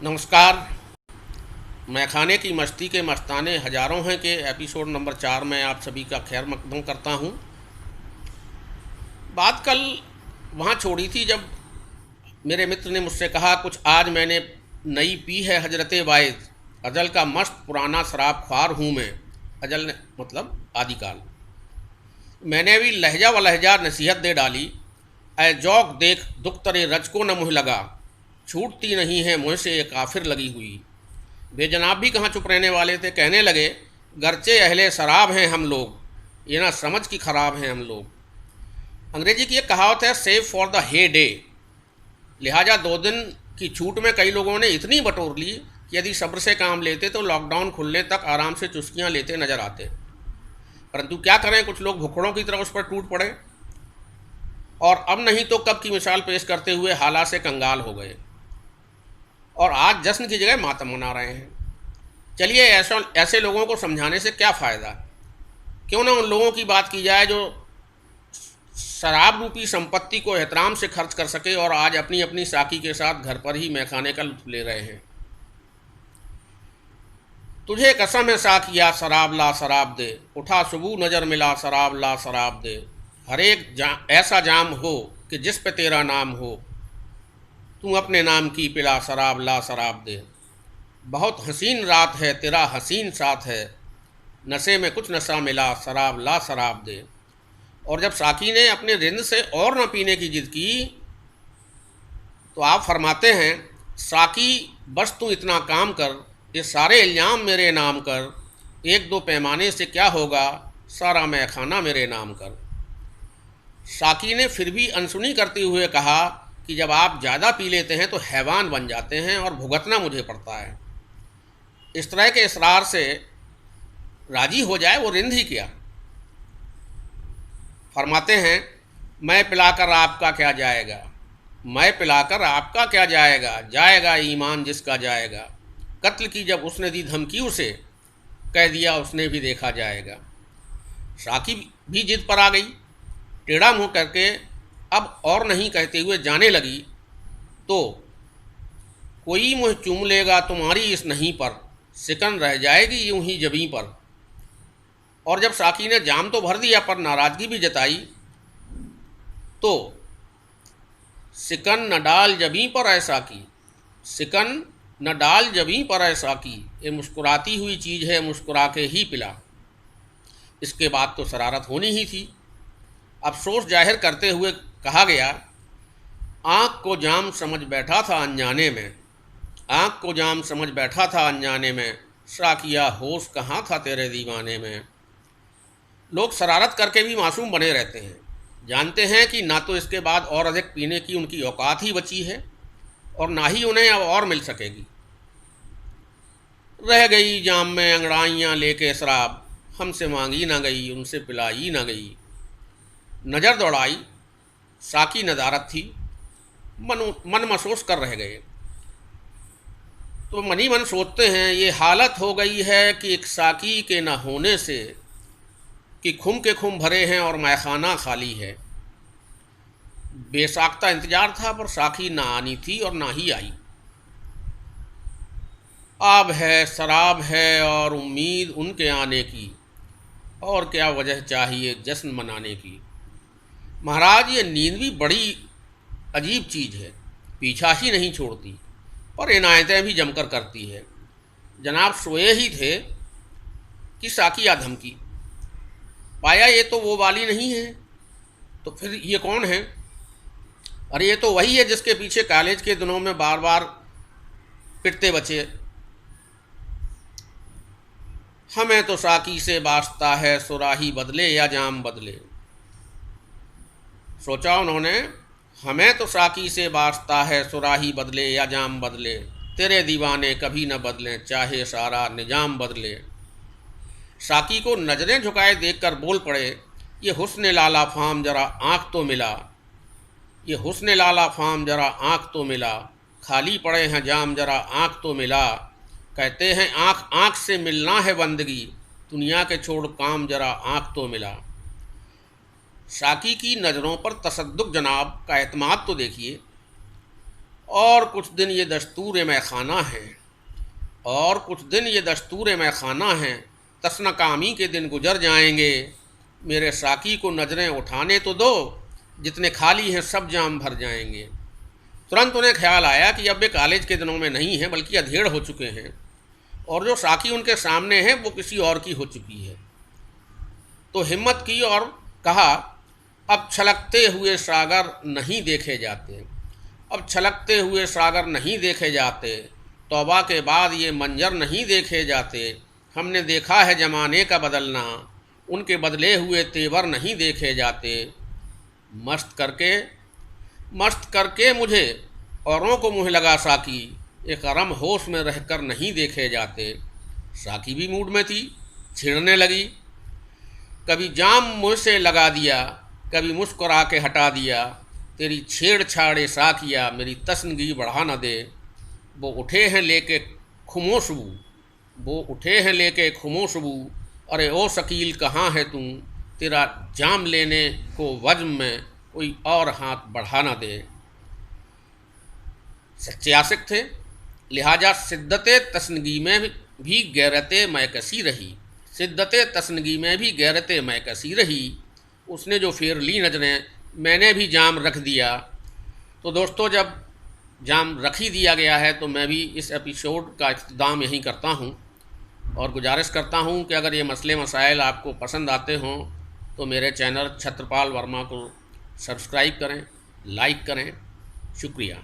नमस्कार। मैं खाने की मस्ती के मस्ताने हज़ारों हैं के एपिसोड नंबर 4 में आप सभी का खैर मकदम करता हूँ। बात कल वहाँ छोड़ी थी जब मेरे मित्र ने मुझसे कहा कुछ आज मैंने नई पी है हजरत वाइज, अजल का मस्त पुराना शराब ख्वार हूँ मैं। अजल ने मतलब आदिकाल। मैंने भी लहजा व लहजा नसीहत दे डाली, ऐ जौक देख दुख तरे रज को न मुँह लगा, छूटती नहीं है मुँह से ये काफिर लगी हुई। वे जनाब भी कहाँ चुप रहने वाले थे, कहने लगे गरचे अहले शराब हैं हम लोग, ये ना समझ की खराब हैं हम लोग। अंग्रेजी की एक कहावत है, save for the hay day. लिहाजा 2 दिन की छूट में कई लोगों ने इतनी बटोर ली कि यदि सब्र से काम लेते तो लॉकडाउन खुलने तक आराम से चुस्कियाँ लेते नजर आते। परंतु क्या करें, कुछ लोग भुखड़ों की तरह उस पर टूट पड़े और अब नहीं तो कब की मिसाल पेश करते हुए हालात से कंगाल हो गए और आज जश्न की जगह मातम मना रहे हैं। चलिए ऐसे लोगों को समझाने से क्या फ़ायदा, क्यों ना उन लोगों की बात की जाए जो शराब रूपी संपत्ति को एहतराम से खर्च कर सके और आज अपनी अपनी साकी के साथ घर पर ही मैखाने का लुत्फ ले रहे हैं। तुझे कसम है साकिया शराब ला शराब दे, उठा सुबह नज़र मिला शराब ला शराब दे। हर एक ऐसा जाम हो कि जिस पे तेरा नाम हो, तू अपने नाम की पिला शराब ला शराब दे। बहुत हसीन रात है तेरा हसीन साथ है, नशे में कुछ नशा मिला शराब ला शराब दे। और जब साकी ने अपने रिंद से और न पीने की जिद की तो आप फरमाते हैं, साकी बस तू इतना काम कर, ये सारे इल्ज़ाम मेरे नाम कर, 1-2 पैमाने से क्या होगा, सारा मैखाना मेरे नाम कर। साकी ने फिर भी अनसुनी करते हुए कहा कि जब आप ज़्यादा पी लेते हैं तो हैवान बन जाते हैं और भुगतना मुझे पड़ता है। इस तरह के इसरार से राजी हो जाए वो रिंद ही किया। फरमाते हैं, मैं पिलाकर आपका क्या जाएगा, मैं पिलाकर आपका क्या जाएगा, जाएगा ईमान जिसका जाएगा। कत्ल की जब उसने दी धमकी उसे, कह दिया उसने भी देखा जाएगा। साकी भी जिद पर आ गई, टेढ़ा मुँह करके अब और नहीं कहते हुए जाने लगी तो कोई मुँह चूम लेगा तुम्हारी इस नहीं पर, सिकन रह जाएगी यूं ही जबीं पर। और जब साकी ने जाम तो भर दिया पर नाराज़गी भी जताई तो सिकन न डाल जबीं पर ऐसा की, सिकन न डाल जबीं पर ऐसा की, ये मुस्कुराती हुई चीज़ है मुस्कुरा के ही पिला। इसके बाद तो शरारत होनी ही थी। अफसोस जाहिर करते हुए कहा गया, आँख को जाम समझ बैठा था अनजाने में, आँख को जाम समझ बैठा था अनजाने में, साकिया होश कहाँ था तेरे दीवाने में। लोग शरारत करके भी मासूम बने रहते हैं, जानते हैं कि ना तो इसके बाद और अधिक पीने की उनकी औकात ही बची है और ना ही उन्हें अब और मिल सकेगी। रह गई जाम में अंगड़ाइयाँ लेके शराब, हमसे मांगी ना गई उनसे पिलाई ना गई। नज़र दौड़ाई, साकी नदारत थी, मन महसूस कर रह गए तो मनी मन सोचते हैं, ये हालत हो गई है कि एक साकी के न होने से कि खुम के खुम भरे हैं और मैखाना खाली है। बेसाख्ता इंतजार था पर साकी ना आनी थी और ना ही आई। आब है शराब है और उम्मीद उनके आने की, और क्या वजह चाहिए जश्न मनाने की। महाराज, ये नींद भी बड़ी अजीब चीज़ है, पीछा ही नहीं छोड़ती पर इनायतें भी जमकर करती है। जनाब सोए ही थे कि साकी आ धमकी, पाया ये तो वो वाली नहीं है, तो फिर ये कौन है? अरे ये तो वही है जिसके पीछे कॉलेज के दिनों में बार बार पिटते बचे। हमें तो साकी से वास्ता है, सुराही बदले या जाम बदले। सोचा उन्होंने, हमें तो साकी से वास्ता है, सुराही बदले या जाम बदले, तेरे दीवाने कभी न बदलें चाहे सारा निजाम बदले। साकी को नज़रें झुकाए देखकर बोल पड़े, ये हुस्न लाला फाम जरा आँख तो मिला, ये हुस्न लाला फाम जरा आँख तो मिला, खाली पड़े हैं जाम जरा आँख तो मिला। कहते हैं आँख आँख से मिलना है बंदगी, दुनिया के छोड़ काम जरा आँख तो मिला। साकी की नज़रों पर तसद्दुक जनाब का एतमाद तो देखिए और कुछ दिन ये दस्तूर मैं खाना है, और कुछ दिन ये दस्तूर मैं खाना है, तस्नकामी के दिन गुजर जाएंगे। मेरे साकी को नज़रें उठाने तो दो, जितने खाली हैं सब जाम भर जाएंगे। तुरंत उन्हें ख्याल आया कि अब वे कॉलेज के दिनों में नहीं हैं बल्कि अधेड़ हो चुके हैं, और जो साकी उनके सामने है वो किसी और की हो चुकी है। तो हिम्मत की और कहा, अब छलकते हुए सागर नहीं देखे जाते, अब छलकते हुए सागर नहीं देखे जाते, तौबा के बाद ये मंजर नहीं देखे जाते। हमने देखा है ज़माने का बदलना, उनके बदले हुए तेवर नहीं देखे जाते। मस्त करके मुझे औरों को मुँह लगा साकी, एक अरम होश में रहकर नहीं देखे जाते। साकी भी मूड में थी, छेड़ने लगी। कभी जाम मुँह से लगा दिया, कभी मुस्कुरा के हटा दिया। तेरी छेड़छाड़े साकिया मेरी तस्नगी बढ़ा न दे। वो उठे हैं लेके खुमोशबू, वो उठे हैं लेके खुमोशबू। अरे ओ शकील कहाँ है तू, तेरा जाम लेने को वज्म में कोई और हाथ बढ़ा न दे। सच्चे आशिक थे, लिहाजा शिद्दत तस्नगी में भी गैरत मैकसी रही, शिद्दत तस्नगी में भी गैरत मैकसी रही। उसने जो फेर ली नजरें, मैंने भी जाम रख दिया। तो दोस्तों, जब जाम रख ही दिया गया है तो मैं भी इस एपिसोड का इख्तिताम यहीं करता हूँ, और गुजारिश करता हूँ कि अगर ये मसले मसाइल आपको पसंद आते हों तो मेरे चैनल छत्रपाल वर्मा को सब्सक्राइब करें, लाइक करें। शुक्रिया।